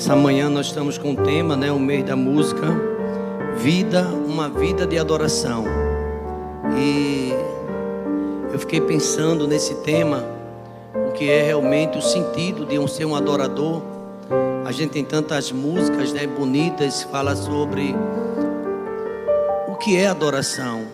Nessa manhã nós estamos com o tema, o mês da música, uma vida de adoração. E eu fiquei pensando nesse tema, o que é realmente o sentido de ser um adorador. A gente tem tantas músicas, bonitas, fala sobre o que é adoração.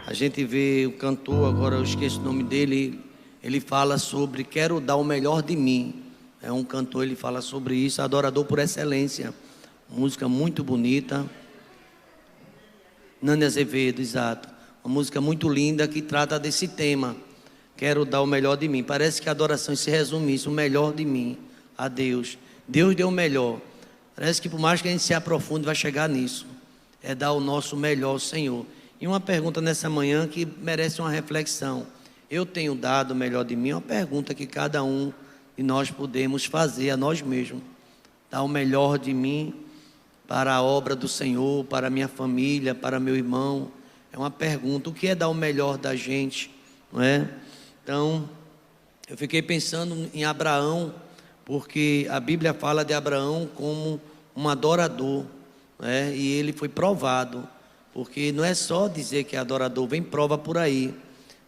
A gente vê o cantor, agora eu esqueço o nome dele, ele fala sobre quero dar o melhor de mim. É um cantor, ele fala sobre isso, adorador por excelência. Música muito bonita. Nani Azevedo, exato. Uma música muito linda que trata desse tema. Quero dar o melhor de mim. Parece que a adoração se resume isso, o melhor de mim a Deus. Deus deu o melhor. Parece que por mais que a gente se aprofunde, vai chegar nisso. É dar o nosso melhor ao Senhor. E uma pergunta nessa manhã que merece uma reflexão. Eu tenho dado o melhor de mim? É uma pergunta que cada um de nós podemos fazer a nós mesmos. Dar o melhor de mim para a obra do Senhor, para a minha família, para meu irmão. É uma pergunta. O que é dar o melhor da gente? Não é? Então, eu fiquei pensando em Abraão, porque a Bíblia fala de Abraão como um adorador, e ele foi provado, porque não é só dizer que é adorador, vem prova por aí,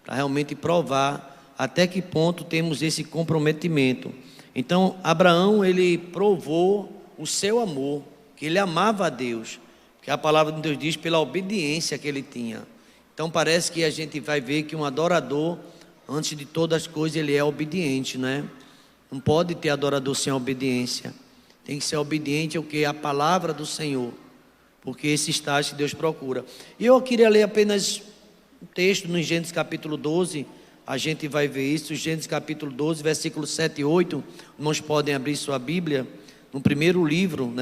para realmente provar até que ponto temos esse comprometimento. Então, Abraão, ele provou o seu amor, que ele amava a Deus, que a palavra de Deus diz pela obediência que ele tinha. Então, parece que a gente vai ver que um adorador, antes de todas as coisas, ele é obediente, Não pode ter adorador sem obediência. Tem que ser obediente ao que? A palavra do Senhor, porque esse estágio que Deus procura. E eu queria ler apenas um texto no Gênesis capítulo 12, a gente vai ver isso, Gênesis capítulo 12, versículos 7 e 8, irmãos podem abrir sua Bíblia, no primeiro livro,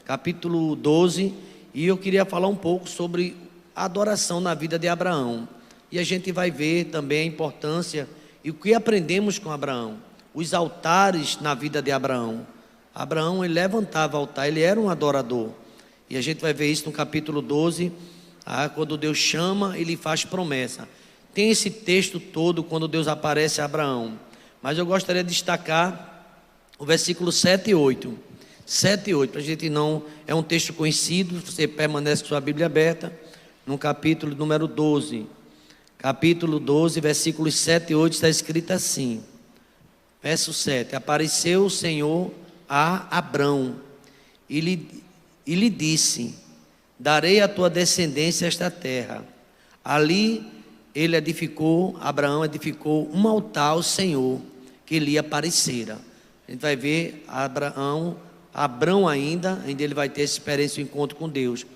capítulo 12, e eu queria falar um pouco sobre a adoração na vida de Abraão. E a gente vai ver também a importância e o que aprendemos com Abraão, os altares na vida de Abraão. Abraão, ele levantava altar, ele era um adorador, e a gente vai ver isso no capítulo 12, quando Deus chama, ele faz promessa. Tem esse texto todo quando Deus aparece a Abraão, mas eu gostaria de destacar o versículo 7 e 8. 7 e 8, para a gente não... É um texto conhecido, você permanece com sua Bíblia aberta, no capítulo número 12. Capítulo 12, versículos 7 e 8, está escrito assim. Verso 7. Apareceu o Senhor a Abrão e lhe disse: darei à tua descendência esta terra. Ali Abraão edificou um altar ao Senhor que lhe aparecera. A gente vai ver Abrão ainda ele vai ter essa experiência, o encontro com Deus.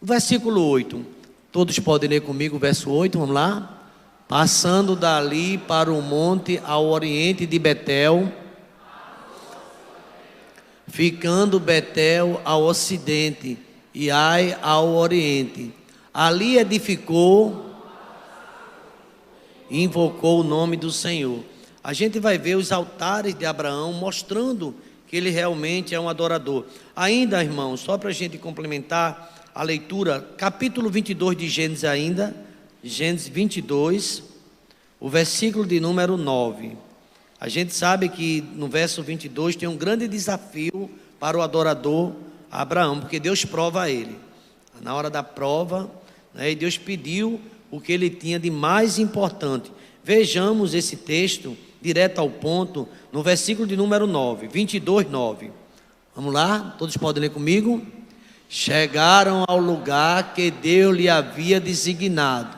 O versículo 8, todos podem ler comigo o verso 8, vamos lá? Passando dali para o monte ao oriente de Betel, ficando Betel ao ocidente e Ai ao oriente. Ali edificou, invocou o nome do Senhor. A gente vai ver os altares de Abraão mostrando que ele realmente é um adorador. Ainda, irmãos, só para a gente complementar a leitura, capítulo 22 de Gênesis ainda, Gênesis 22, o versículo de número 9. A gente sabe que no verso 22 tem um grande desafio para o adorador Abraão, porque Deus prova a ele. Na hora da prova, Deus pediu o que ele tinha de mais importante. Vejamos esse texto direto ao ponto, no versículo de número 9, 22, 9. Vamos lá? Todos podem ler comigo? Chegaram ao lugar que Deus lhe havia designado.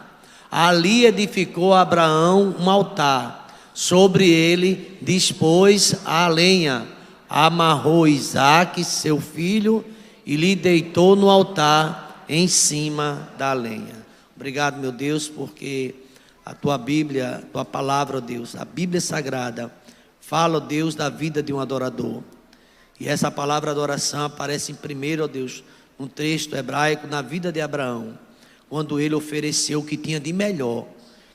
Ali edificou Abraão um altar. Sobre ele dispôs a lenha. Amarrou Isaque, seu filho, e lhe deitou no altar em cima da lenha. Obrigado, meu Deus, porque a tua Bíblia, a tua palavra, ó Deus, a Bíblia Sagrada, fala, ó Deus, da vida de um adorador. E essa palavra adoração aparece em primeiro, ó Deus, no texto hebraico, na vida de Abraão, quando ele ofereceu o que tinha de melhor,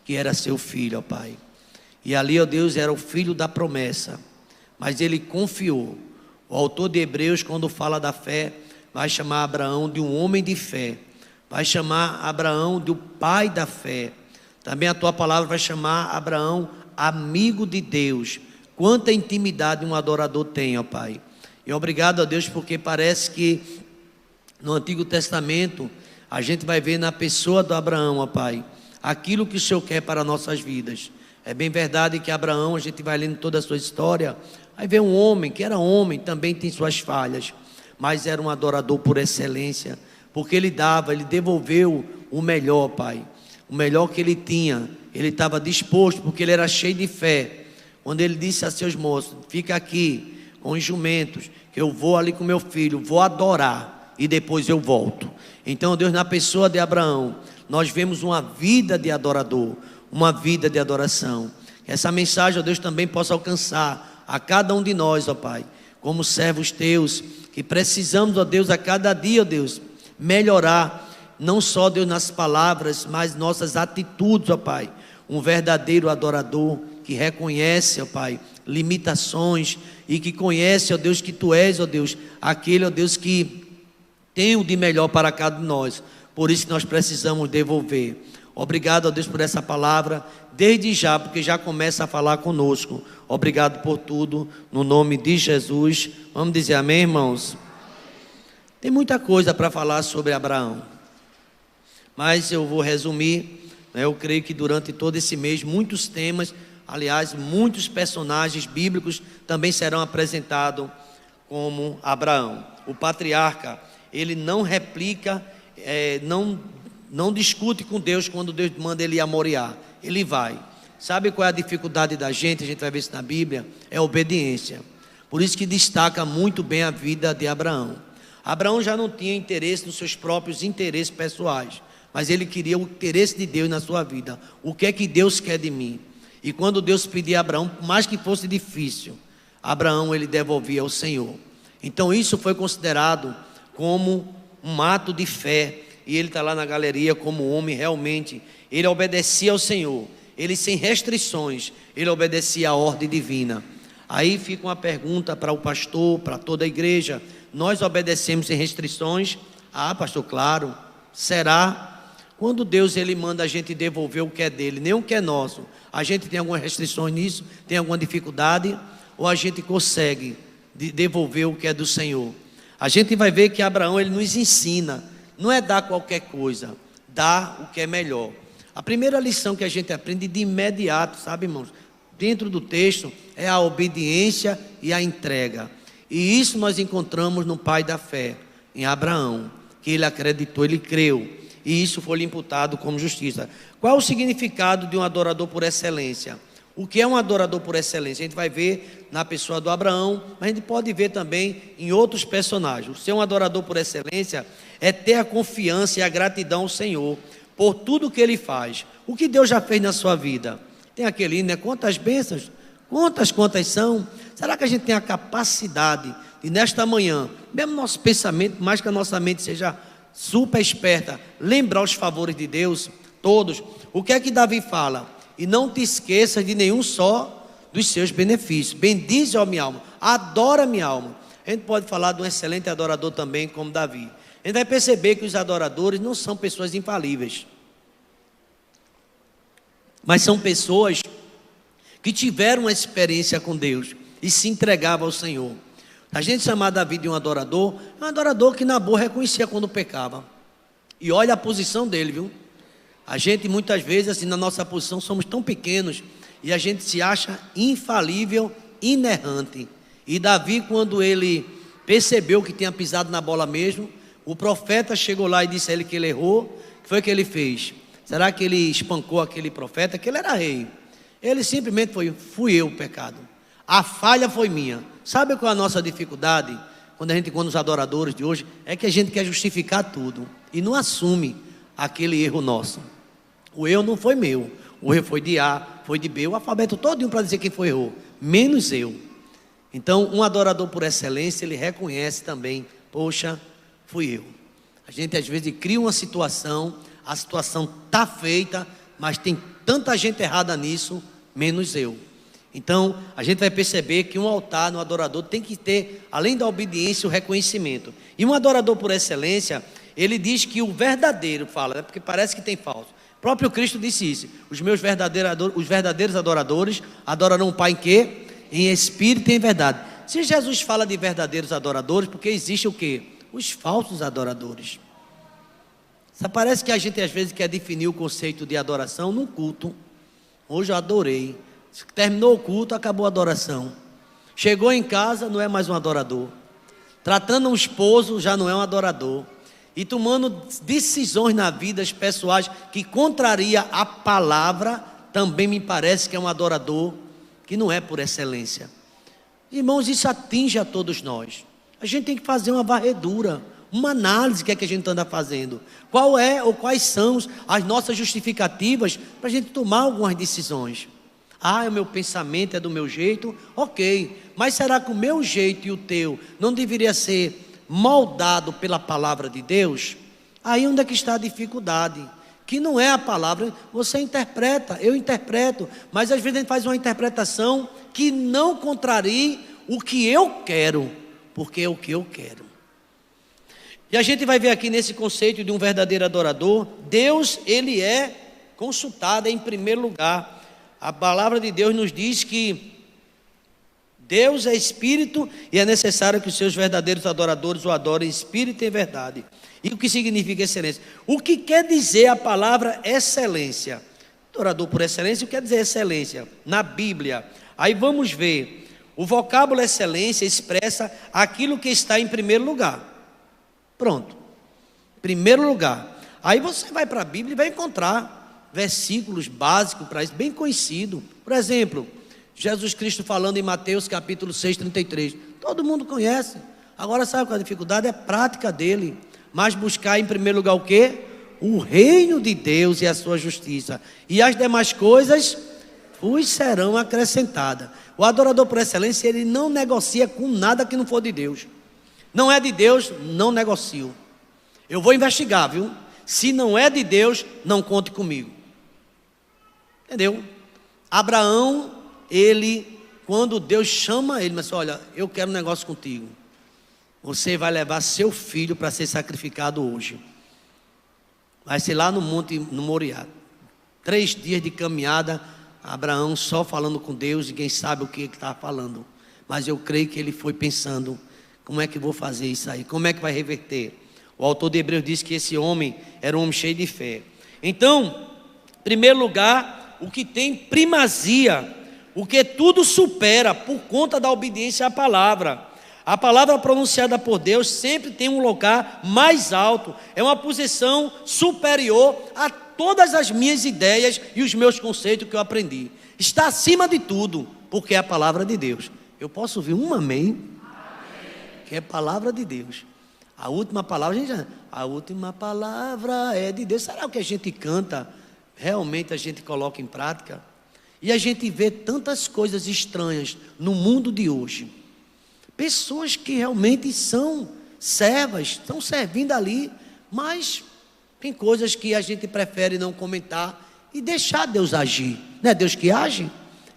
que era seu filho, ó Pai. E ali, ó Deus, era o filho da promessa, mas ele confiou. O autor de Hebreus, quando fala da fé, vai chamar Abraão de um homem de fé. Vai chamar Abraão de o pai da fé. Também a tua palavra vai chamar Abraão amigo de Deus. Quanta intimidade um adorador tem, ó Pai. E obrigado a Deus, porque parece que no Antigo Testamento a gente vai ver na pessoa do Abraão, ó Pai, aquilo que o Senhor quer para nossas vidas. É bem verdade que Abraão, a gente vai lendo toda a sua história, aí vê um homem que era homem, também tem suas falhas, mas era um adorador por excelência, porque ele devolveu o melhor, Pai, o melhor que ele tinha. Ele estava disposto, porque ele era cheio de fé. Quando ele disse a seus moços: fica aqui com os jumentos, que eu vou ali com meu filho, vou adorar e depois eu volto. Então Deus, na pessoa de Abraão, nós vemos uma vida de adorador, uma vida de adoração. Que essa mensagem, ó Deus, também possa alcançar a cada um de nós, ó Pai, como servos teus, que precisamos, ó Deus, a cada dia, ó Deus, melhorar, não só, Deus, nas palavras, mas nossas atitudes, ó Pai. Um verdadeiro adorador que reconhece, ó Pai, limitações e que conhece, ó Deus, que Tu és, ó Deus, aquele, ó Deus, que tem o de melhor para cada um de nós. Por isso que nós precisamos devolver. Obrigado, ó Deus, por essa palavra, desde já, porque já começa a falar conosco. Obrigado por tudo, no nome de Jesus. Vamos dizer amém, irmãos? Tem muita coisa para falar sobre Abraão, mas eu vou resumir. Eu creio que durante todo esse mês, muitos temas, aliás, muitos personagens bíblicos também serão apresentados como Abraão. O patriarca, ele não replica, não discute com Deus quando Deus manda ele ir a Moriá. Ele vai. Sabe qual é a dificuldade da gente? A gente vai ver isso na Bíblia. É a obediência. Por isso que destaca muito bem a vida de Abraão. Abraão já não tinha interesse nos seus próprios interesses pessoais, mas ele queria o interesse de Deus na sua vida. O que é que Deus quer de mim? E quando Deus pedia a Abraão, por mais que fosse difícil, Abraão ele devolvia ao Senhor. Então isso foi considerado como um ato de fé. E ele está lá na galeria como homem realmente. Ele obedecia ao Senhor. Ele sem restrições, ele obedecia à ordem divina. Aí fica uma pergunta para o pastor, para toda a igreja: nós obedecemos sem restrições? Ah, pastor, claro. Será? Quando Deus ele manda a gente devolver o que é dele, nem o que é nosso, a gente tem algumas restrições nisso? Tem alguma dificuldade? Ou a gente consegue devolver o que é do Senhor? A gente vai ver que Abraão ele nos ensina, não é dar qualquer coisa, dar o que é melhor. A primeira lição que a gente aprende de imediato, sabe, irmãos, dentro do texto, é a obediência e a entrega. E isso nós encontramos no pai da fé, em Abraão, que ele acreditou, ele creu, e isso foi lhe imputado como justiça. Qual é o significado de um adorador por excelência? O que é um adorador por excelência? A gente vai ver na pessoa do Abraão, mas a gente pode ver também em outros personagens. Ser um adorador por excelência é ter a confiança e a gratidão ao Senhor por tudo que Ele faz. O que Deus já fez na sua vida? Tem aquele hino, né? Quantas bênçãos? Quantas são? Será que a gente tem a capacidade de nesta manhã, mesmo nosso pensamento, mais que a nossa mente seja super esperta, lembrar os favores de Deus, todos? O que é que Davi fala? E não te esqueças de nenhum só dos seus benefícios. Bendize, ó minha alma, adora minha alma. A gente pode falar de um excelente adorador também, como Davi. A gente vai perceber que os adoradores não são pessoas infalíveis, mas são pessoas que tiveram uma experiência com Deus e se entregavam ao Senhor. A gente chamar Davi de um adorador, é um adorador que na boa reconhecia quando pecava. E olha a posição dele, viu? A gente muitas vezes, assim, na nossa posição, somos tão pequenos e a gente se acha infalível, inerrante. E Davi, quando ele percebeu que tinha pisado na bola mesmo, o profeta chegou lá e disse a ele que ele errou. O que foi que ele fez? Será que ele espancou aquele profeta? Que ele era rei. Ele simplesmente fui eu o pecado. A falha foi minha. Sabe qual é a nossa dificuldade? Quando a gente encontra os adoradores de hoje, é que a gente quer justificar tudo e não assume aquele erro nosso. O erro não foi meu, o erro foi de A, foi de B, o alfabeto todinho para dizer quem foi errou, menos eu. Então, um adorador por excelência, ele reconhece também: poxa, fui eu. A gente às vezes cria uma situação, a situação está feita, mas tem tanta gente errada nisso, menos eu. Então, a gente vai perceber que um altar no adorador tem que ter, além da obediência, o reconhecimento. E um adorador por excelência, ele diz que o verdadeiro, fala, né? Porque parece que tem falso. O próprio Cristo disse isso: os verdadeiros adoradores adorarão o Pai em quê? Em espírito e em verdade. se Jesus fala de verdadeiros adoradores, porque existe o quê? Os falsos adoradores. Só parece que a gente às vezes quer definir o conceito de adoração num culto. Hoje eu adorei. Terminou o culto, acabou a adoração. Chegou em casa, não é mais um adorador. Tratando um esposo, já não é um adorador. E tomando decisões na vida pessoais que contraria a palavra, também me parece que é um adorador que não é por excelência. Irmãos, isso atinge a todos nós. A gente tem que fazer uma varredura, uma análise do que é que a gente anda fazendo. Qual é ou quais são as nossas justificativas para a gente tomar algumas decisões. Ah, o meu pensamento é do meu jeito, ok. Mas será que o meu jeito e o teu não deveria ser moldado pela palavra de Deus? Aí onde é que está a dificuldade? Que não é a palavra, você interpreta, eu interpreto, mas às vezes a gente faz uma interpretação que não contrarie o que eu quero, porque é o que eu quero. E a gente vai ver aqui nesse conceito de um verdadeiro adorador, Deus, ele é consultado em primeiro lugar. A palavra de Deus nos diz que Deus é espírito e é necessário que os seus verdadeiros adoradores o adorem em espírito e em verdade. E o que significa excelência? O que quer dizer a palavra excelência? Adorador por excelência, o que quer dizer excelência? Na Bíblia. Aí vamos ver. O vocábulo excelência expressa aquilo que está em primeiro lugar. Pronto. Primeiro lugar. Aí você vai para a Bíblia e vai encontrar versículos básicos para isso, bem conhecido. Por exemplo, Jesus Cristo falando em Mateus capítulo 6, 33. Todo mundo conhece. Agora sabe qual a dificuldade? É a prática dele. Mas buscar em primeiro lugar o quê? O reino de Deus e a sua justiça. E as demais coisas vos serão acrescentadas. O adorador por excelência, ele não negocia com nada que não for de Deus. Não é de Deus, não negocio. Eu vou investigar, viu? Se não é de Deus, não conte comigo. Entendeu? Abraão, ele, quando Deus chama ele, mas olha, eu quero um negócio contigo. Você vai levar seu filho para ser sacrificado hoje. Vai ser lá no monte, no Moriá. 3 dias de caminhada, Abraão só falando com Deus, ninguém sabe o que ele estava falando. Mas eu creio que ele foi pensando, como é que eu vou fazer isso aí? Como é que vai reverter? O autor de Hebreus diz que esse homem era um homem cheio de fé. Então, em primeiro lugar, o que tem primazia, o que tudo supera por conta da obediência à palavra. A palavra pronunciada por Deus sempre tem um lugar mais alto, é uma posição superior a todas as minhas ideias e os meus conceitos que eu aprendi. Está acima de tudo, porque é a palavra de Deus. Eu posso ouvir um amém? Que é a palavra de Deus. A última palavra, a última palavra é de Deus. Será o que a gente canta, realmente a gente coloca em prática? E a gente vê tantas coisas estranhas no mundo de hoje. Pessoas que realmente são servas, estão servindo ali, mas tem coisas que a gente prefere não comentar e deixar Deus agir. Não é Deus que age?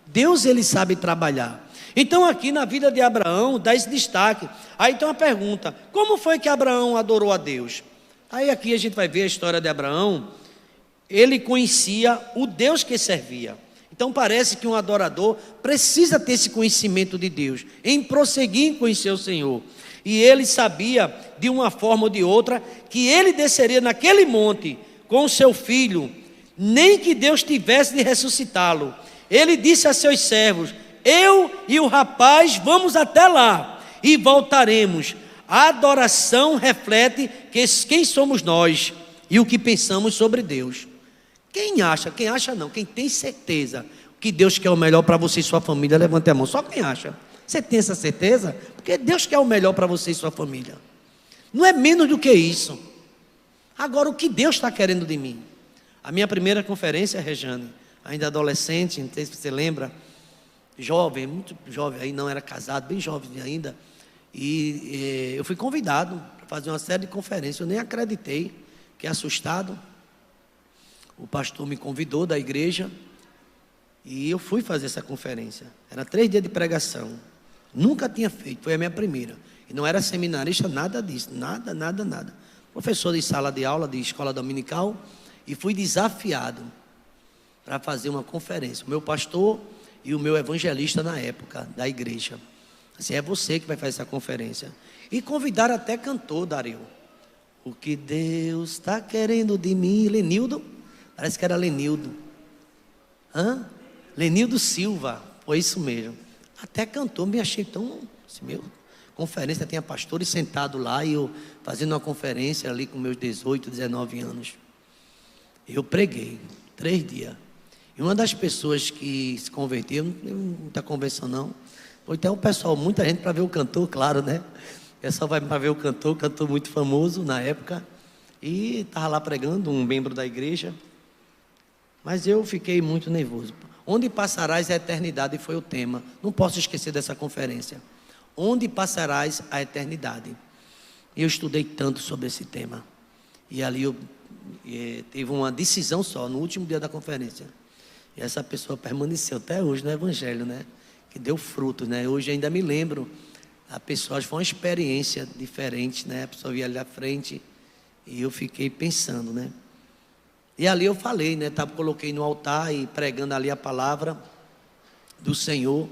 Deus, ele sabe trabalhar. Então aqui na vida de Abraão dá esse destaque. Aí tem uma pergunta: como foi que Abraão adorou a Deus? Aí aqui a gente vai ver a história de Abraão. Ele conhecia o Deus que servia. Então parece que um adorador precisa ter esse conhecimento de Deus, em prosseguir em conhecer o Senhor. E ele sabia, de uma forma ou de outra, que ele desceria naquele monte com o seu filho, nem que Deus tivesse de ressuscitá-lo. Ele disse a seus servos: eu e o rapaz vamos até lá e voltaremos. A adoração reflete quem somos nós e o que pensamos sobre Deus. Quem acha não, quem tem certeza que Deus quer o melhor para você e sua família, levante a mão. Só quem acha. Você tem essa certeza? Porque Deus quer o melhor para você e sua família. Não é menos do que isso. Agora, o que Deus está querendo de mim? A minha primeira conferência, Rejane, ainda adolescente, não sei se você lembra, jovem, muito jovem, aí não era casado, bem jovem ainda, e eu fui convidado para fazer uma série de conferências. Eu nem acreditei, fiquei assustado. O pastor me convidou da igreja e eu fui fazer essa conferência. Era 3 dias de pregação. Nunca tinha feito, foi a minha primeira. E não era seminarista, nada disso, nada. Professor de sala de aula, de escola dominical, e fui desafiado para fazer uma conferência. O meu pastor e o meu evangelista na época da igreja. Assim, é você que vai fazer essa conferência. E convidaram até cantor, Dario. O que Deus está querendo de mim. Lenildo? Parece que era Lenildo. Lenildo Silva. Foi isso mesmo. Até cantor, me achei tão... Assim, meu, conferência, tinha pastores sentados lá e eu fazendo uma conferência ali com meus 18, 19 anos. Eu preguei 3 dias. E uma das pessoas que se converteu, não tem muita conversão não, foi até o pessoal, muita gente para ver o cantor, claro, né? O pessoal vai para ver o cantor muito famoso na época. E estava lá pregando, um membro da igreja. Mas eu fiquei muito nervoso. Onde passarás a eternidade foi o tema. Não posso esquecer dessa conferência. Onde passarás a eternidade? Eu estudei tanto sobre esse tema. E ali teve uma decisão só, no último dia da conferência. E essa pessoa permaneceu até hoje no Evangelho, né? Que deu fruto, né? Hoje ainda me lembro. A pessoa, foi uma experiência diferente, né? A pessoa via ali à frente e eu fiquei pensando, né? E ali eu falei, né? Coloquei no altar e pregando ali a palavra do Senhor,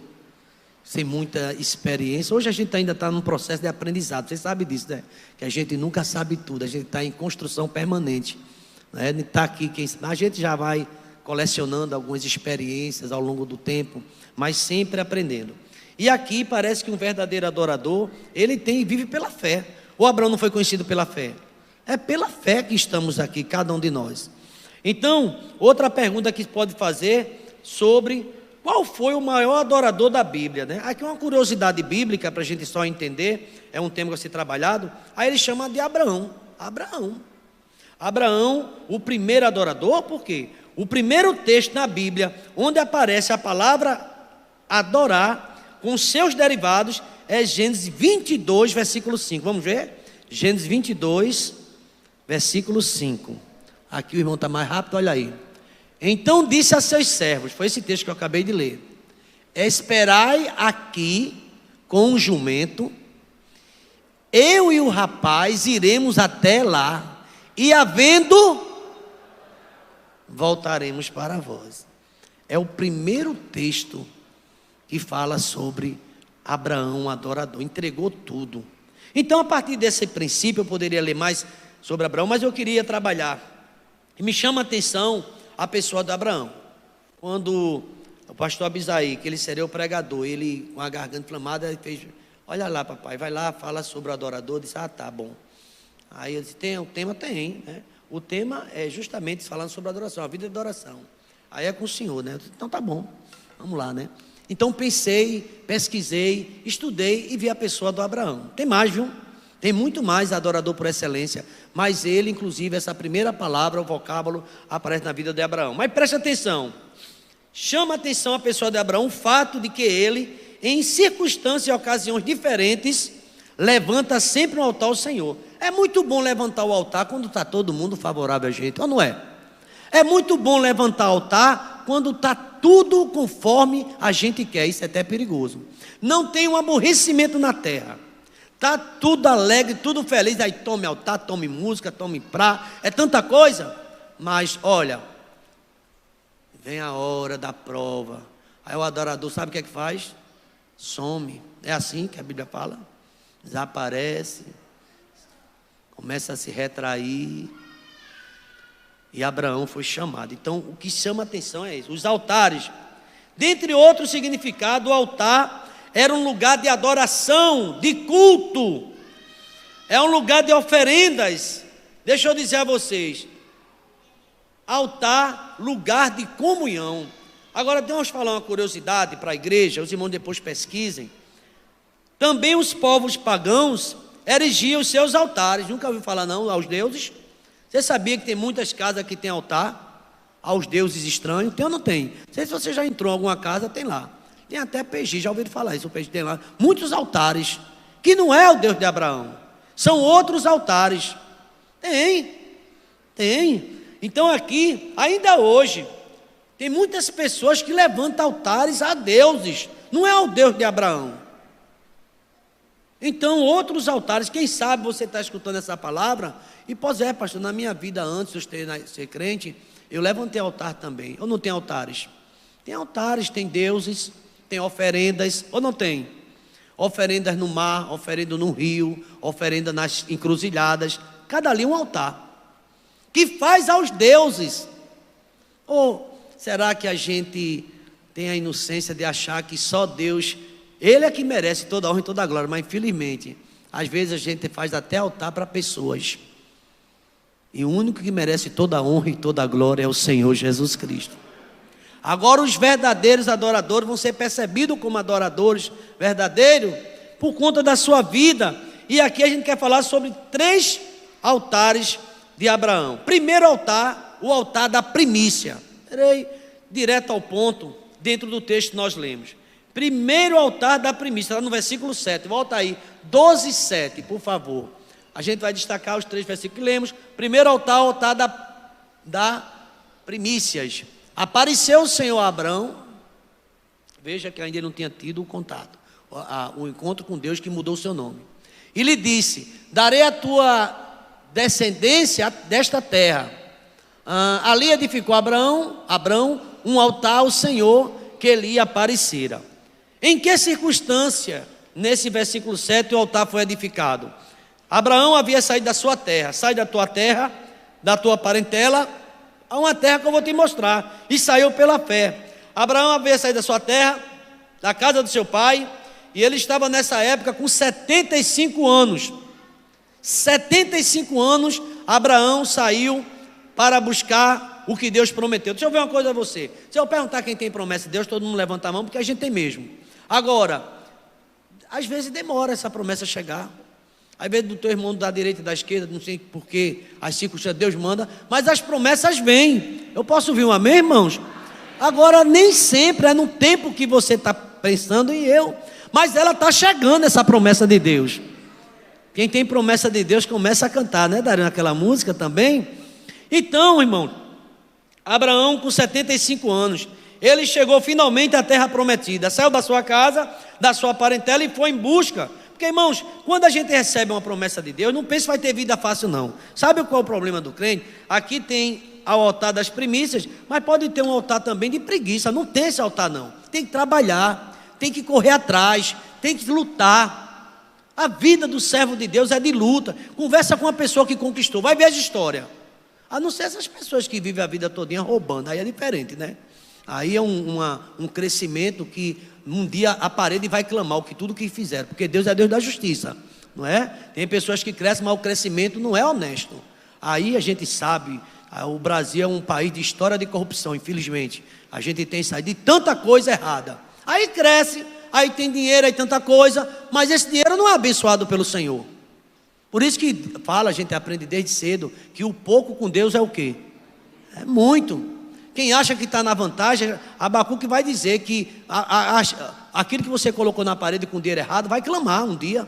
sem muita experiência. Hoje a gente ainda está num processo de aprendizado. Você sabe disso, né? Que a gente nunca sabe tudo. A gente está em construção permanente, né? Está aqui, a gente já vai colecionando algumas experiências ao longo do tempo, mas sempre aprendendo. E aqui parece que um verdadeiro adorador, ele vive pela fé. O Abraão não foi conhecido pela fé. É pela fé que estamos aqui, cada um de nós. Então, outra pergunta que pode fazer sobre qual foi o maior adorador da Bíblia, né? Aqui uma curiosidade bíblica para a gente só entender, é um tema que vai ser trabalhado. Aí ele chama de Abraão. Abraão, o primeiro adorador, por quê? O primeiro texto na Bíblia onde aparece a palavra adorar com seus derivados é Gênesis 22, versículo 5. Vamos ver? Gênesis 22, versículo 5. Aqui o irmão está mais rápido, olha aí. Então disse a seus servos, foi esse texto que eu acabei de ler: esperai aqui com o jumento, eu e o rapaz iremos até lá, e havendo, voltaremos para vós. É o primeiro texto que fala sobre Abraão, adorador, entregou tudo. Então, a partir desse princípio, eu poderia ler mais sobre Abraão, mas eu queria trabalhar. E me chama a atenção a pessoa de Abraão. Quando o pastor Abisaí, que ele seria o pregador, ele com a garganta inflamada, ele fez: olha lá, papai, vai lá, fala sobre o adorador. Eu disse: ah, tá bom. Aí eu disse: tem, o tema tem, né? O tema é justamente falando sobre a adoração, a vida de adoração. Aí é com o senhor, né? Eu disse: então tá bom, vamos lá, né? Então pensei, pesquisei, estudei e vi a pessoa do Abraão. Tem mais, viu? Tem muito mais adorador por excelência, mas ele, inclusive, essa primeira palavra, o vocábulo, aparece na vida de Abraão. Mas preste atenção, chama atenção a pessoa de Abraão o fato de que ele, em circunstâncias e ocasiões diferentes, levanta sempre um altar ao Senhor. É muito bom levantar o altar quando está todo mundo favorável a gente, ou não é? É muito bom levantar o altar quando está tudo conforme a gente quer. Isso é até perigoso. Não tem um aborrecimento na terra. Está tudo alegre, tudo feliz. Aí tome altar, tome música, tome prá. É tanta coisa. Mas olha, vem a hora da prova. Aí o adorador sabe o que é que faz? Some. É assim que a Bíblia fala. Desaparece. Começa a se retrair. E Abraão foi chamado. Então, o que chama a atenção é isso. Os altares. Dentre outros significados, o altar era um lugar de adoração, de culto. É um lugar de oferendas. Deixa eu dizer a vocês. Altar, lugar de comunhão. Agora, vamos falar uma curiosidade para a igreja. Os irmãos depois pesquisem. Também os povos pagãos erigiam os seus altares. Nunca ouviu falar não aos deuses? Você sabia que tem muitas casas que tem altar aos deuses estranhos? Tem ou não tem? Não sei se você já entrou em alguma casa, tem lá. Tem até PG, já ouviram falar isso, o PG tem lá. Muitos altares, que não é o Deus de Abraão. São outros altares. Tem. Então aqui, ainda hoje, tem muitas pessoas que levantam altares a deuses. Não é o Deus de Abraão. Então, outros altares, quem sabe você está escutando essa palavra e pode dizer: pastor, na minha vida antes de eu ser crente, eu levantei altar também. Ou não tem altares? Tem altares, tem deuses, tem oferendas, ou não tem? Oferendas no mar, oferenda no rio, oferenda nas encruzilhadas, cada ali um altar. Que faz aos deuses. Ou será que a gente tem a inocência de achar que só Deus, Ele é que merece toda a honra e toda a glória, mas infelizmente, às vezes a gente faz até altar para pessoas. E o único que merece toda a honra e toda a glória é o Senhor Jesus Cristo. Agora os verdadeiros adoradores vão ser percebidos como adoradores verdadeiros por conta da sua vida. E aqui a gente quer falar sobre 3 altares de Abraão. Primeiro altar, o altar da primícia. Irei direto ao ponto, dentro do texto que nós lemos. Primeiro altar da primícia, está no versículo 7, volta aí, 12:7, por favor. A gente vai destacar os 3 versículos que lemos. Primeiro altar, o altar da primícias. Apareceu o Senhor a Abraão, veja que ainda não tinha tido o contato, o encontro com Deus que mudou o seu nome. E lhe disse: darei a tua descendência desta terra. Ali edificou Abraão um altar ao Senhor que lhe aparecera. Em que circunstância, nesse versículo 7, o altar foi edificado? Abraão havia saído da sua terra. Sai da tua terra, da tua parentela, a uma terra que eu vou te mostrar. E saiu pela fé. Abraão havia saído da sua terra, da casa do seu pai, e ele estava nessa época com 75 anos. 75 anos, Abraão saiu para buscar o que Deus prometeu. Deixa eu ver uma coisa a você. Se eu perguntar quem tem promessa de Deus, todo mundo levanta a mão, porque a gente tem mesmo. Agora, às vezes demora essa promessa chegar. Às vezes do teu irmão da direita e da esquerda, não sei porquê, as circunstâncias Deus manda, mas as promessas vêm. Eu posso ouvir um amém, irmãos? Agora, nem sempre é no tempo que você está pensando em mas ela está chegando, essa promessa de Deus. Quem tem promessa de Deus começa a cantar, né, Dario, aquela música também. Então, irmão, Abraão com 75 anos, ele chegou finalmente à terra prometida, saiu da sua casa, da sua parentela e foi em busca. Porque, irmãos, quando a gente recebe uma promessa de Deus, não pense que vai ter vida fácil, não. Sabe qual é o problema do crente? Aqui tem o altar das primícias, mas pode ter um altar também de preguiça. Não tem esse altar, não. Tem que trabalhar, tem que correr atrás, tem que lutar. A vida do servo de Deus é de luta. Conversa com uma pessoa que conquistou, vai ver as histórias. A não ser essas pessoas que vivem a vida todinha roubando, aí é diferente, né? Aí é um crescimento que um dia a parede vai clamar tudo que fizeram, porque Deus é Deus da justiça, não é? Tem pessoas que crescem, mas o crescimento não é honesto. Aí a gente sabe, o Brasil é um país de história de corrupção, infelizmente. A gente tem saído de tanta coisa errada. Aí cresce, aí tem dinheiro, aí tanta coisa, mas esse dinheiro não é abençoado pelo Senhor. Por isso que a gente aprende desde cedo, que o pouco com Deus é o quê? É muito. Quem acha que está na vantagem, Abacuque vai dizer que aquilo que você colocou na parede com o dinheiro errado, vai clamar um dia.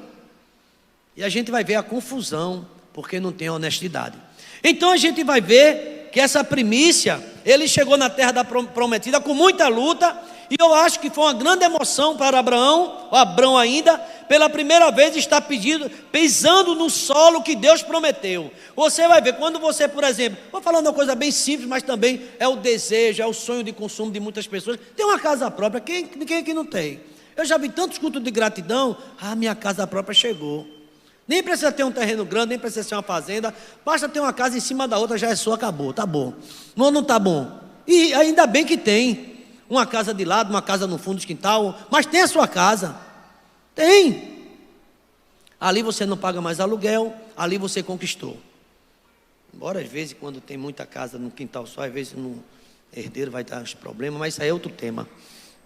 E a gente vai ver a confusão, porque não tem honestidade. Então a gente vai ver que essa primícia, ele chegou na terra da prometida com muita luta, e eu acho que foi uma grande emoção para Abraão ainda, pela primeira vez está pisando no solo que Deus prometeu. Você vai ver, quando você, por exemplo, vou falando uma coisa bem simples, mas também é o desejo, é o sonho de consumo de muitas pessoas, tem uma casa própria, quem que não tem? Eu já vi tantos cultos de gratidão, minha casa própria chegou. Nem precisa ter um terreno grande, nem precisa ser uma fazenda, basta ter uma casa em cima da outra, já é sua, acabou, tá bom. Não tá bom. E ainda bem que tem. Uma casa de lado, uma casa no fundo do quintal, mas tem a sua casa. Tem. Ali você não paga mais aluguel, ali você conquistou. Embora às vezes quando tem muita casa no quintal só, às vezes no herdeiro vai dar uns problemas, mas isso aí é outro tema.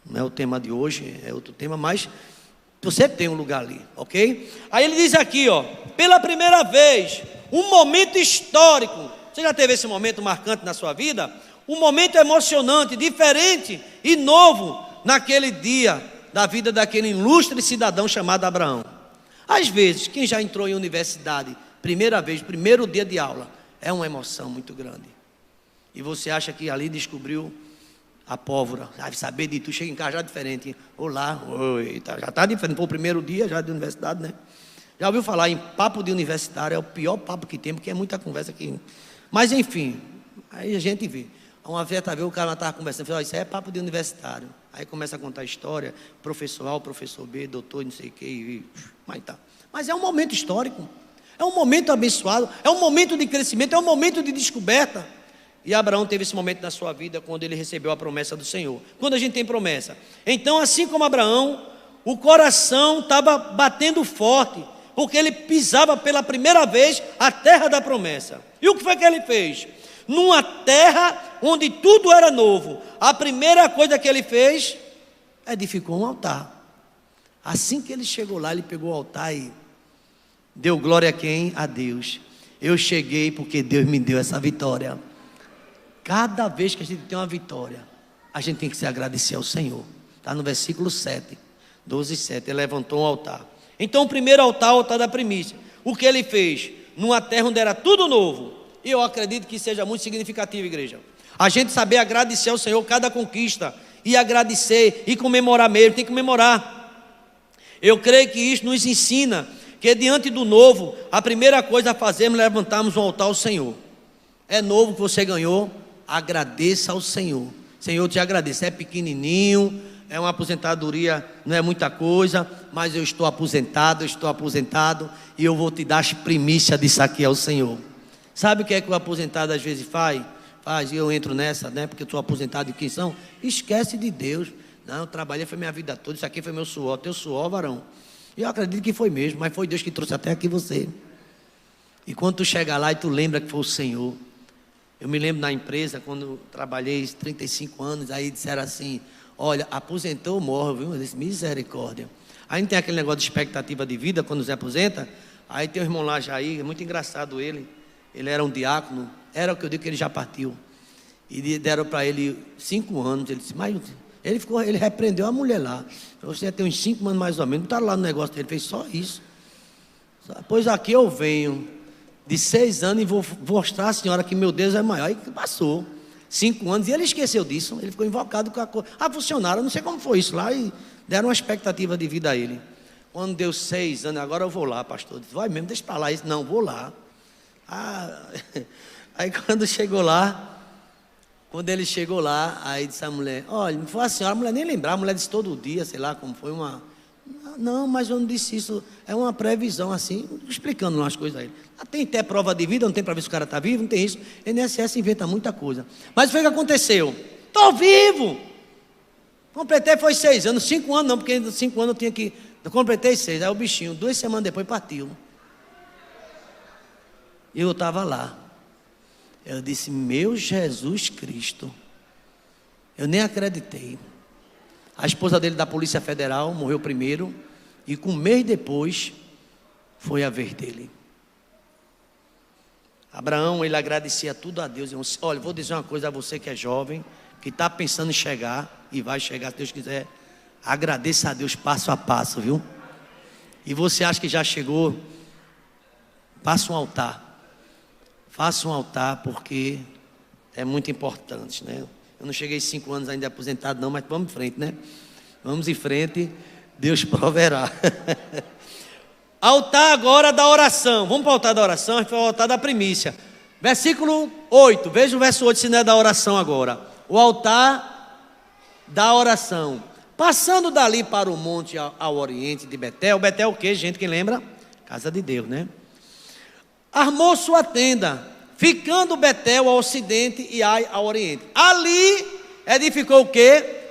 Não é o tema de hoje, é outro tema, mas você tem um lugar ali, ok? Aí ele diz aqui, pela primeira vez, um momento histórico. Você já teve esse momento marcante na sua vida? Um momento emocionante, diferente e novo naquele dia da vida daquele ilustre cidadão chamado Abraão. Às vezes, quem já entrou em universidade, primeira vez, primeiro dia de aula, é uma emoção muito grande. E você acha que ali descobriu a pólvora, sabe, saber de tu, chega em casa já diferente. Olá, oi, já está diferente, foi o primeiro dia já de universidade, né? Já ouviu falar em papo de universitário, é o pior papo que tem, porque é muita conversa aqui. Mas enfim, aí a gente vê. Uma certa vez o cara estava conversando, falou, isso aí é papo de universitário. Aí começa a contar a história, professor A, professor B, doutor, não sei o que, mas é um momento histórico, é um momento abençoado, é um momento de crescimento, é um momento de descoberta. E Abraão teve esse momento na sua vida quando ele recebeu a promessa do Senhor. Quando a gente tem promessa, então assim como Abraão, o coração estava batendo forte, porque ele pisava pela primeira vez a terra da promessa. E o que foi que ele fez? Numa terra onde tudo era novo, a primeira coisa que ele fez, edificou um altar. Assim que ele chegou lá, ele pegou o altar e deu glória a quem? A Deus. Eu cheguei porque Deus me deu essa vitória. Cada vez que a gente tem uma vitória, a gente tem que se agradecer ao Senhor. Está no versículo 7, 12:7, ele levantou um altar. Então o primeiro altar, o altar da primícia. O que ele fez? Numa terra onde era tudo novo. E eu acredito que seja muito significativo, igreja. A gente saber agradecer ao Senhor cada conquista. E agradecer, e comemorar mesmo, tem que comemorar. Eu creio que isso nos ensina que diante do novo, a primeira coisa a fazermos é levantarmos um altar ao Senhor. É novo que você ganhou, agradeça ao Senhor. Senhor, eu te agradeço, é pequenininho, é uma aposentadoria, não é muita coisa, mas eu estou aposentado, e eu vou te dar as primícias disso aqui ao Senhor. Sabe o que é que o aposentado às vezes faz? E eu entro nessa, né? Porque eu sou aposentado e quem são? Esquece de Deus. Não, eu trabalhei, foi minha vida toda, isso aqui foi meu suor, teu suor, varão. E eu acredito que foi mesmo, mas foi Deus que trouxe até aqui você. E quando tu chega lá e tu lembra que foi o Senhor. Eu me lembro na empresa, quando eu trabalhei 35 anos, aí disseram assim, olha, aposentou, morre, viu? Eu disse, misericórdia. Aí não tem aquele negócio de expectativa de vida, quando se aposenta. Aí tem um irmão lá, Jair, é muito engraçado ele era um diácono, era o que eu digo que ele já partiu. E deram para ele 5 anos, ele disse, mas ele repreendeu a mulher lá. Você já tem uns 5 anos mais ou menos, não está lá no negócio dele, fez só isso. Pois aqui eu venho de 6 anos e vou mostrar à senhora que meu Deus é maior. E passou 5 anos e ele esqueceu disso. Ele ficou invocado com a funcionária, não sei como foi isso lá, e deram uma expectativa de vida a ele. Quando deu 6 anos, agora eu vou lá, pastor. Disse, vai mesmo, deixa para lá isso. Não, vou lá. Aí quando ele chegou lá, aí disse a mulher, olha, não foi a senhora, a mulher nem lembrava, a mulher disse todo dia, sei lá como foi uma... Não, mas eu não disse isso, é uma previsão assim, explicando umas coisas a ele. Tem até prova de vida, não tem para ver se o cara está vivo, não tem isso. INSS inventa muita coisa. Mas foi o que aconteceu, estou vivo. Completei, foi 6 anos, 5 anos não, porque 5 anos eu tinha que... Eu completei 6, aí o bichinho, 2 semanas depois partiu. E eu estava lá. Eu disse, meu Jesus Cristo. Eu nem acreditei. A esposa dele da Polícia Federal morreu primeiro. E com 1 mês depois, foi a vez dele. Abraão, ele agradecia tudo a Deus. Eu disse, olha, vou dizer uma coisa a você que é jovem, que está pensando em chegar, e vai chegar se Deus quiser. Agradeça a Deus passo a passo, viu? E você acha que já chegou? Faça um altar. Faça um altar porque é muito importante, né? Eu não cheguei 5 anos ainda aposentado não, mas vamos em frente, né? Vamos em frente, Deus proverá. Altar agora da oração. Vamos para o altar da oração, a gente vai ao altar da primícia. Versículo 8, veja o verso 8 se não é da oração agora. O altar da oração. Passando dali para o monte ao oriente de Betel. Betel o que, gente? Quem lembra? Casa de Deus, né? Armou sua tenda, ficando Betel ao ocidente e Ai ao oriente. Ali edificou o quê?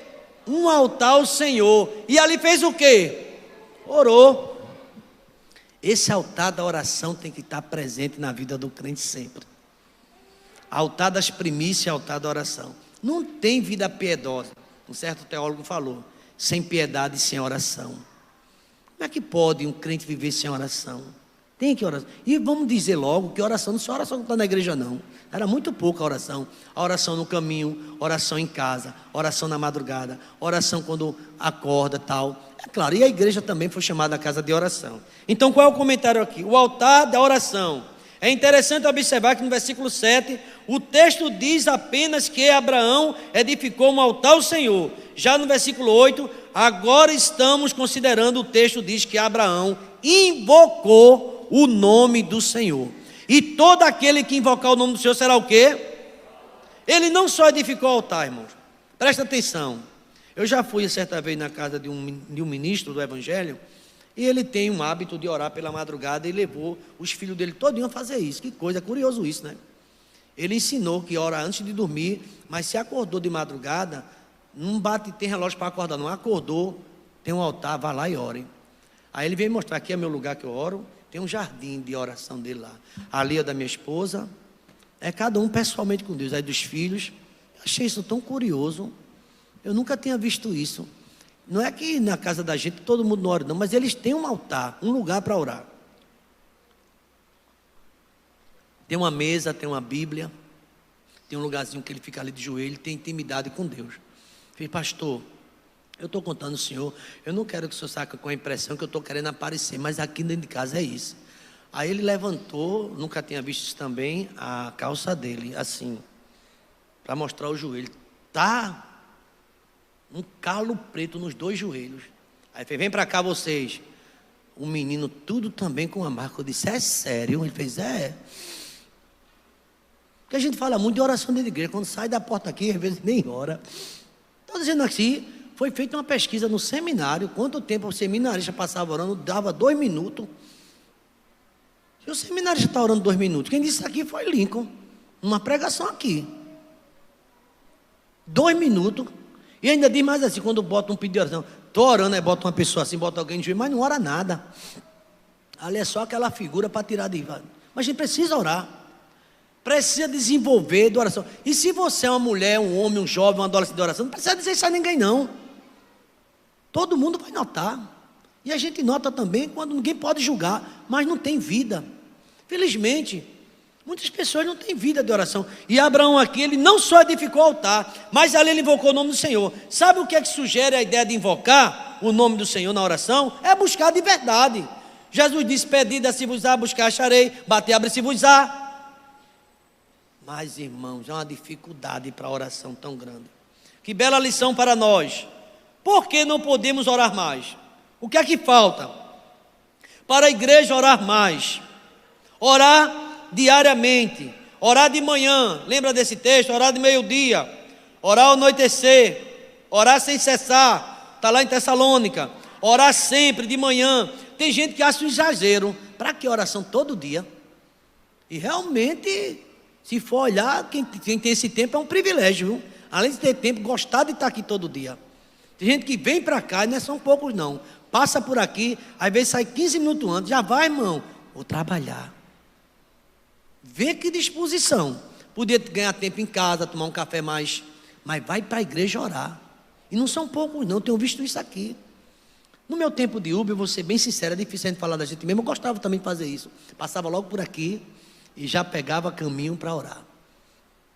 Um altar ao Senhor. E ali fez o quê? Orou. Esse altar da oração tem que estar presente na vida do crente sempre. Altar das primícias, altar da oração. Não tem vida piedosa. Um certo teólogo falou, sem piedade e sem oração. Como é que pode um crente viver sem oração? Tem que orar. E vamos dizer logo que oração, não só oração que está na igreja não. Era muito pouca a oração. A oração no caminho, oração em casa, oração na madrugada, oração quando acorda, tal. É claro, e a igreja também foi chamada a casa de oração. Então qual é o comentário aqui? O altar da oração. É interessante observar que no versículo 7, o texto diz apenas que Abraão edificou um altar ao Senhor. Já no versículo 8, agora estamos considerando, o texto diz que Abraão invocou o nome do Senhor. E todo aquele que invocar o nome do Senhor será o quê? Ele não só edificou o altar, irmãos. Presta atenção. Eu já fui certa vez na casa de um ministro do Evangelho, e ele tem um hábito de orar pela madrugada, e levou os filhos dele todinho a fazer isso. Que coisa, curioso isso, né? Ele ensinou que ora antes de dormir, mas se acordou de madrugada, não tem relógio para acordar, não acordou, tem um altar, vá lá e ore. Aí ele veio mostrar: aqui é meu lugar que eu oro, tem um jardim de oração dele lá. Ali é da minha esposa, é cada um pessoalmente com Deus. Aí dos filhos, eu achei isso tão curioso, eu nunca tinha visto isso. Não é que na casa da gente todo mundo não ora não, mas eles têm um altar, um lugar para orar. Tem uma mesa, tem uma Bíblia, tem um lugarzinho que ele fica ali de joelho, tem intimidade com Deus. Eu falei: pastor, eu estou contando ao senhor, eu não quero que o senhor saia com a impressão que eu estou querendo aparecer, mas aqui dentro de casa é isso. Aí ele levantou, nunca tinha visto isso também, a calça dele, assim, para mostrar o joelho. Tá um calo preto nos dois joelhos. Aí fez: vem para cá vocês. O menino tudo também com uma marca. Eu disse: é sério? Ele fez: é. Porque a gente fala muito de oração dentro da igreja, quando sai da porta aqui, às vezes nem ora. Estou dizendo assim, foi feita uma pesquisa no seminário, quanto tempo o seminarista passava orando, dava 2 minutos. Se o seminarista está orando 2 minutos, quem disse isso aqui foi Lincoln, uma pregação aqui. 2 minutos. E ainda diz mais assim, quando bota um pedido de oração, estou orando, aí bota uma pessoa assim, bota alguém de joelho, mas não ora nada. Ali é só aquela figura para tirar de... Mas a gente precisa orar. Precisa desenvolver de oração. E se você é uma mulher, um homem, um jovem, um adolescente de oração, não precisa dizer isso a ninguém não. Todo mundo vai notar. E a gente nota também quando ninguém pode julgar, mas não tem vida. Felizmente, muitas pessoas não têm vida de oração. E Abraão aqui, ele não só edificou o altar, mas ali ele invocou o nome do Senhor. Sabe o que é que sugere a ideia de invocar o nome do Senhor na oração? É buscar de verdade. Jesus disse: pedi, dá-se-vos-á, buscar, acharei, bater, abre-se-vos-á. Mas, irmãos, é uma dificuldade para a oração tão grande. Que bela lição para nós. Por que não podemos orar mais? O que é que falta? Para a igreja orar mais. Orar diariamente. Orar de manhã. Lembra desse texto? Orar de meio-dia. Orar ao anoitecer. Orar sem cessar. Está lá em Tessalônica. Orar sempre de manhã. Tem gente que acha um exagero. Para que oração todo dia? E realmente... se for olhar, quem tem esse tempo é um privilégio, viu? Além de ter tempo, gostar de estar aqui todo dia. Tem gente que vem para cá, e não são poucos não. Passa por aqui, às vezes sai 15 minutos antes, já vai, irmão, vou trabalhar. Vê que disposição. Podia ganhar tempo em casa, tomar um café mais, mas vai para a igreja orar. E não são poucos não, tenho visto isso aqui. No meu tempo de Uber, eu vou ser bem sincero, é difícil a gente falar da gente mesmo, eu gostava também de fazer isso. Passava logo por aqui, e já pegava caminho para orar,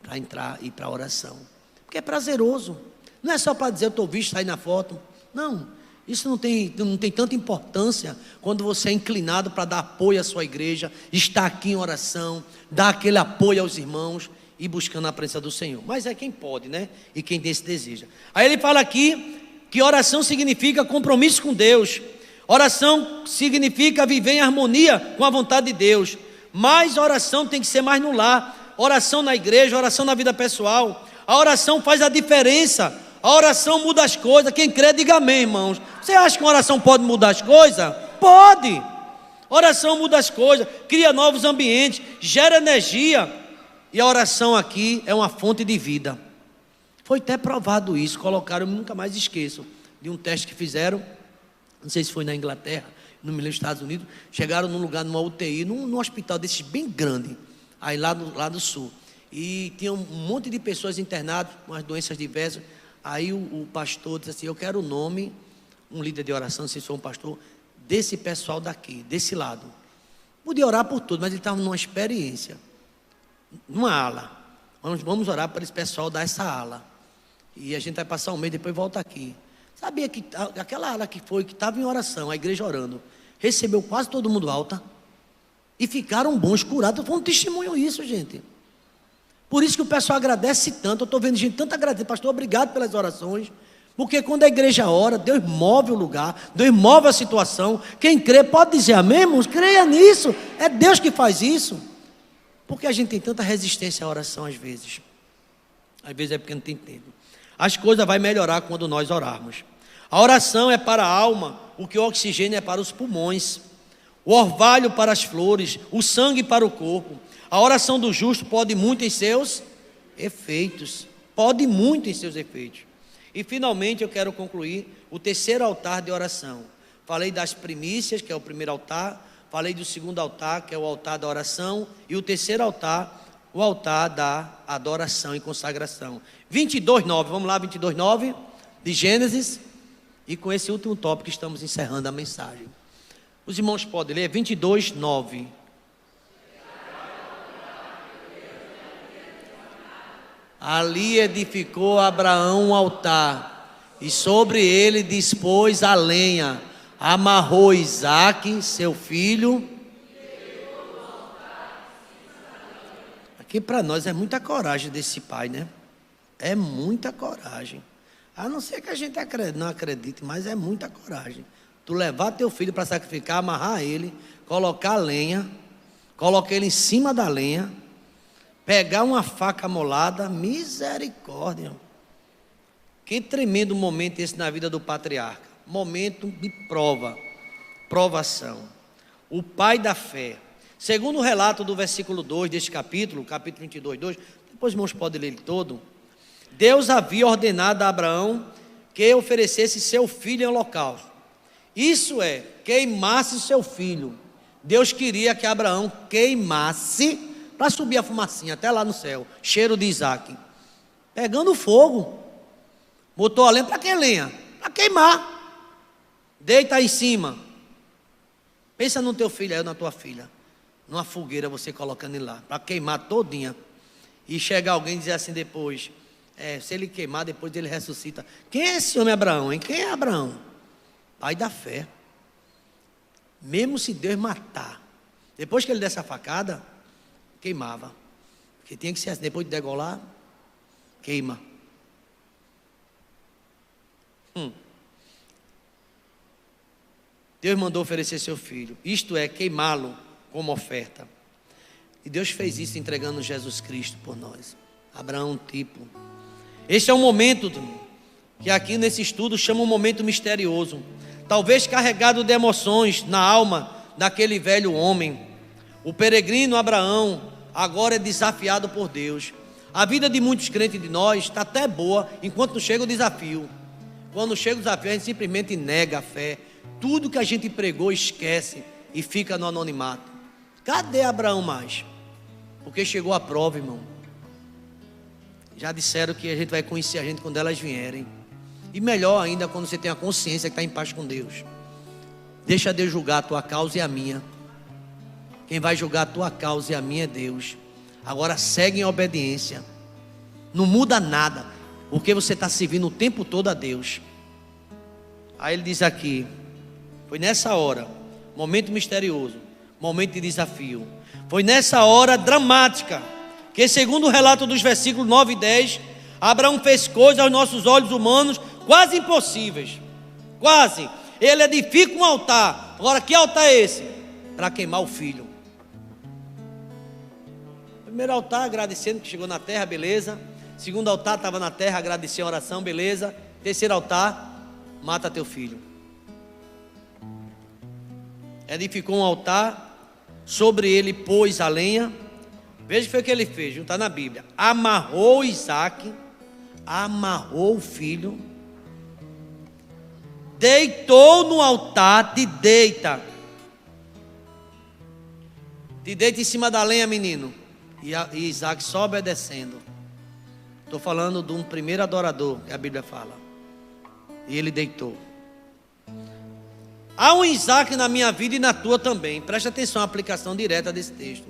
para entrar e para a oração, porque é prazeroso, não é só para dizer eu estou visto, sair na foto, não, isso não tem tanta importância, quando você é inclinado para dar apoio à sua igreja, estar aqui em oração, dar aquele apoio aos irmãos, e buscando a presença do Senhor, mas é quem pode, né, e quem desse deseja. Aí ele fala aqui, que oração significa compromisso com Deus, oração significa viver em harmonia com a vontade de Deus. Mas a oração tem que ser mais no lar, oração na igreja, oração na vida pessoal. A oração faz a diferença, a oração muda as coisas. Quem crê, diga amém, irmãos. Você acha que uma oração pode mudar as coisas? Pode. Oração muda as coisas, cria novos ambientes, gera energia. E a oração aqui é uma fonte de vida. Foi até provado isso, colocaram, eu nunca mais esqueço, de um teste que fizeram, não sei se foi na Inglaterra, não me lembro, nos Estados Unidos, chegaram num lugar, numa UTI, num hospital desses bem grande, aí lá do sul, e tinha um monte de pessoas internadas com as doenças diversas. Aí o pastor disse assim: eu quero o nome, um líder de oração, não sei se foi um pastor, desse pessoal daqui, desse lado. Podia orar por tudo, mas ele estava numa experiência, numa ala. Vamos orar para esse pessoal dar essa ala, e a gente vai passar um mês, depois volta aqui. Sabia que aquela ala que estava em oração, a igreja orando, recebeu quase todo mundo alta, e ficaram bons, curados. Foi um testemunho isso, gente. Por isso que o pessoal agradece tanto. Eu estou vendo gente tanto agradecer: pastor, obrigado pelas orações. Porque quando a igreja ora, Deus move o lugar, Deus move a situação. Quem crê pode dizer amém, irmãos? Creia nisso, é Deus que faz isso. Porque a gente tem tanta resistência à oração às vezes. Às vezes é porque não tem tempo. As coisas vão melhorar quando nós orarmos. A oração é para a alma, o que o oxigênio é para os pulmões, o orvalho para as flores, o sangue para o corpo. A oração do justo pode muito em seus efeitos. Pode muito em seus efeitos. E finalmente eu quero concluir o terceiro altar de oração. Falei das primícias, que é o primeiro altar. Falei do segundo altar, que é o altar da oração. E o terceiro altar, o altar da adoração e consagração. 22:9, vamos lá, 22:9 de Gênesis. E com esse último tópico estamos encerrando a mensagem. Os irmãos podem ler 22:9. Ali edificou Abraão um altar, e sobre ele dispôs a lenha, amarrou Isaque, seu filho. Aqui para nós é muita coragem desse pai, né? É muita coragem. A não ser que a gente não acredite, mas é muita coragem. Tu levar teu filho para sacrificar, amarrar ele, colocar a lenha, colocar ele em cima da lenha, pegar uma faca amolada, misericórdia. Que tremendo momento esse na vida do patriarca. Momento de prova, provação. O pai da fé. Segundo o relato do versículo 2 deste capítulo 22:2, depois os irmãos podem ler ele todo. Deus havia ordenado a Abraão que oferecesse seu filho em holocausto. Isso é, queimasse seu filho. Deus queria que Abraão queimasse, para subir a fumacinha até lá no céu, cheiro de Isaque, pegando fogo. Botou a lenha, para que lenha? Para queimar. Deita aí em cima. Pensa no teu filho aí ou na tua filha, numa fogueira você colocando ele lá, para queimar todinha. E chegar alguém e dizer assim depois, se ele queimar, depois ele ressuscita. Quem é esse homem Abraão, hein? Quem é Abraão? Pai da fé. Mesmo se Deus matar, depois que ele desse a facada, queimava. Porque tinha que ser assim, depois de degolar, queima. Deus mandou oferecer seu filho, isto é, queimá-lo como oferta. E Deus fez isso entregando Jesus Cristo por nós. Abraão, tipo. Este é um momento que aqui nesse estudo chama um momento misterioso, talvez carregado de emoções na alma daquele velho homem. O peregrino Abraão agora é desafiado por Deus. A vida de muitos crentes de nós está até boa enquanto não chega o desafio. Quando chega o desafio, a gente simplesmente nega a fé. Tudo que a gente pregou esquece e fica no anonimato. Cadê Abraão mais? Porque chegou a prova, irmão. Já disseram que a gente vai conhecer a gente quando elas vierem. E melhor ainda quando você tem a consciência que está em paz com Deus. Deixa Deus julgar a tua causa e a minha. Quem vai julgar a tua causa e a minha é Deus. Agora segue em obediência. Não muda nada, porque você está servindo o tempo todo a Deus. Aí ele diz aqui, foi nessa hora, momento misterioso, momento de desafio. Foi nessa hora dramática, que segundo o relato dos versículos 9 e 10, Abraão fez coisas aos nossos olhos humanos quase impossíveis. Quase. Ele edifica um altar. Agora, que altar é esse? Para queimar o filho. Primeiro altar, agradecendo que chegou na terra, beleza. Segundo altar, estava na terra, agradecer a oração, beleza. Terceiro altar, mata teu filho. Edificou um altar, sobre ele pôs a lenha. Veja o que foi que ele fez, não está na Bíblia. Amarrou Isaque, amarrou o filho, deitou no altar, te deita em cima da lenha, menino. E Isaque só obedecendo. Estou falando de um primeiro adorador, que a Bíblia fala. E ele deitou. Há um Isaque na minha vida e na tua também. Preste atenção à aplicação direta desse texto.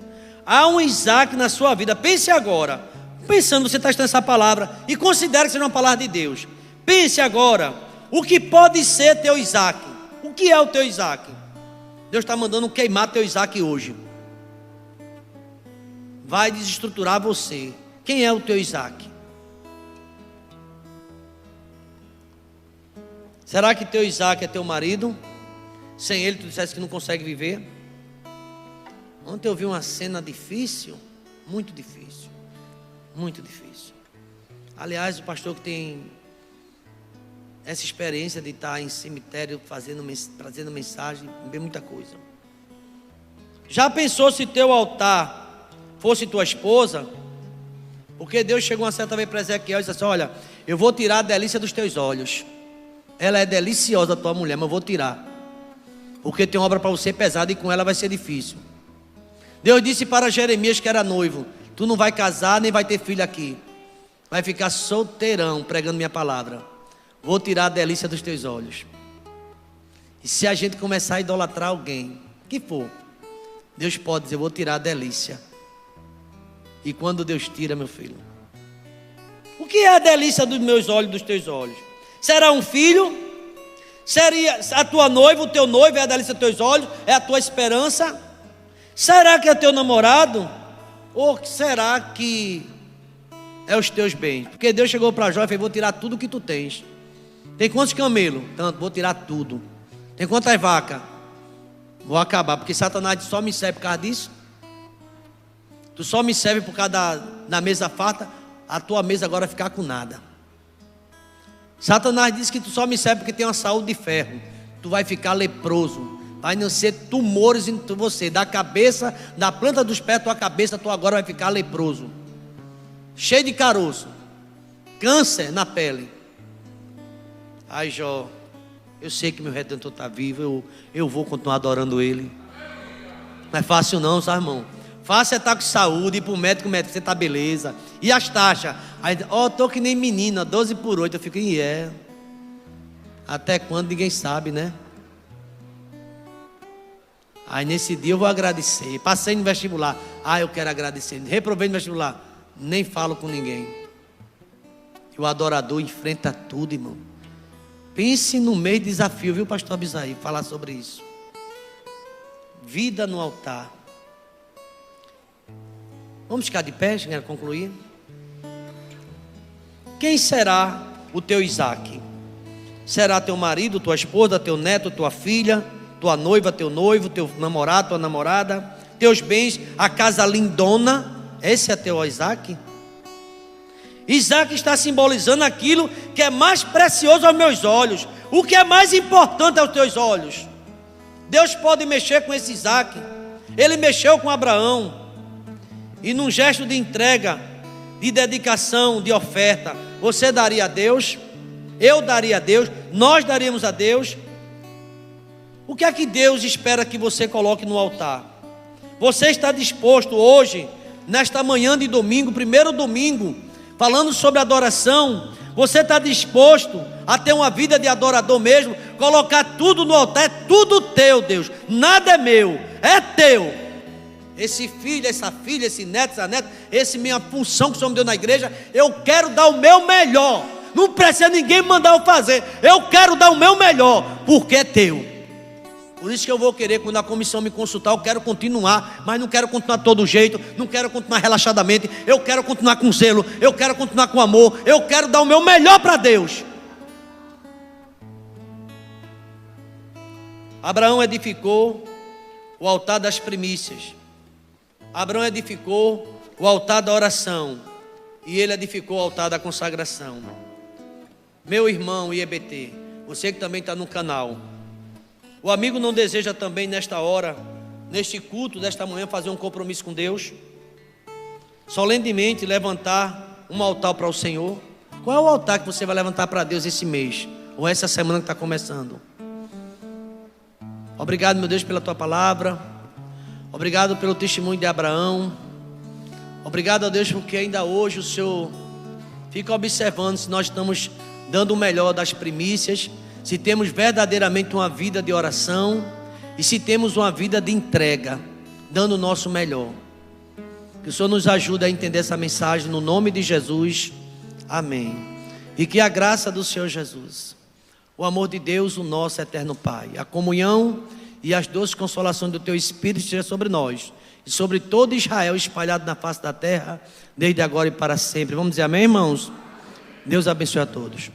Há um Isaque na sua vida. Pense agora. Pensando, você está estudando essa palavra e considere que seja uma palavra de Deus. Pense agora. O que pode ser teu Isaque? O que é o teu Isaque? Deus está mandando queimar teu Isaque hoje. Vai desestruturar você. Quem é o teu Isaque? Será que teu Isaque é teu marido? Sem ele tu disseste que não consegue viver? Ontem eu vi uma cena difícil, muito difícil, muito difícil. Aliás, o pastor que tem essa experiência de estar em cemitério trazendo mensagem, vê muita coisa. Já pensou se teu altar fosse tua esposa? Porque Deus chegou uma certa vez para Ezequiel e disse assim: olha, eu vou tirar a delícia dos teus olhos. Ela é deliciosa, a tua mulher, mas eu vou tirar. Porque tem uma obra para você pesada e com ela vai ser difícil. Deus disse para Jeremias, que era noivo: tu não vai casar nem vai ter filho aqui. Vai ficar solteirão pregando minha palavra. Vou tirar a delícia dos teus olhos. E se a gente começar a idolatrar alguém, que for, Deus pode dizer: eu vou tirar a delícia. E quando Deus tira, meu filho, o que é a delícia dos meus olhos, dos teus olhos? Será um filho? Seria a tua noiva, o teu noivo é a delícia dos teus olhos? É a tua esperança? Será que é teu namorado? Ou será que é os teus bens? Porque Deus chegou para Jó e falou: vou tirar tudo que tu tens. Tem quantos camelos? Tanto, vou tirar tudo. Tem quantas vacas? Vou acabar, porque Satanás só me serve por causa disso. Tu só me serve por causa da mesa farta. A tua mesa agora vai ficar com nada. Satanás diz que tu só me serve porque tem uma saúde de ferro. Tu vai ficar leproso. Vai nascer tumores em você. Da cabeça, da planta dos pés, tua cabeça, tu agora vai ficar leproso. Cheio de caroço. Câncer na pele. Ai, Jó, eu sei que meu Redentor está vivo. Eu vou continuar adorando Ele. Não é fácil não, sabe, irmão? Fácil é estar com saúde, ir para o médico você está beleza. E as taxas? Aí, tô que nem menina, 12 por 8. Eu fico, até quando ninguém sabe, né? Aí nesse dia eu vou agradecer. Passei no vestibular, eu quero agradecer. Reprovei no vestibular, nem falo com ninguém. E o adorador enfrenta tudo, irmão. Pense no meio de desafio, viu, pastor Abisaí, falar sobre isso. Vida no altar. Vamos ficar de pé, quero concluir. Quem será o teu Isaac? Será teu marido, tua esposa, teu neto, tua filha, tua noiva, teu noivo, teu namorado, tua namorada, teus bens, a casa lindona? Esse é teu Isaac? Isaac está simbolizando aquilo que é mais precioso aos meus olhos. O que é mais importante aos teus olhos? Deus pode mexer com esse Isaac. Ele mexeu com Abraão. E num gesto de entrega, de dedicação, de oferta, você daria a Deus? Eu daria a Deus? Nós daríamos a Deus? O que é que Deus espera que você coloque no altar? Você está disposto hoje, nesta manhã de domingo, primeiro domingo, falando sobre adoração, você está disposto a ter uma vida de adorador mesmo? Colocar tudo no altar? É tudo teu, Deus. Nada é meu, é teu. Esse filho, essa filha, esse neto, essa neta, essa minha função que o Senhor me deu na igreja, eu quero dar o meu melhor. Não precisa ninguém mandar eu fazer. Eu quero dar o meu melhor, porque é teu. Por isso que eu vou querer, quando a comissão me consultar, eu quero continuar, mas não quero continuar de todo jeito, não quero continuar relaxadamente, eu quero continuar com zelo, eu quero continuar com amor, eu quero dar o meu melhor para Deus. Abraão edificou o altar das primícias. Abraão edificou o altar da oração. E ele edificou o altar da consagração. Meu irmão IEBT, você que também está no canal, o amigo não deseja também nesta hora, neste culto desta manhã, fazer um compromisso com Deus? Solenemente levantar um altar para o Senhor? Qual é o altar que você vai levantar para Deus esse mês? Ou essa semana que está começando? Obrigado, meu Deus, pela tua palavra. Obrigado pelo testemunho de Abraão. Obrigado a Deus porque ainda hoje o Senhor fica observando se nós estamos dando o melhor das primícias, se temos verdadeiramente uma vida de oração e se temos uma vida de entrega, dando o nosso melhor. Que o Senhor nos ajude a entender essa mensagem no nome de Jesus. Amém. E que a graça do Senhor Jesus, o amor de Deus, o nosso eterno Pai, a comunhão e as doces consolações do Teu Espírito esteja sobre nós e sobre todo Israel espalhado na face da terra, desde agora e para sempre. Vamos dizer amém, irmãos? Deus abençoe a todos.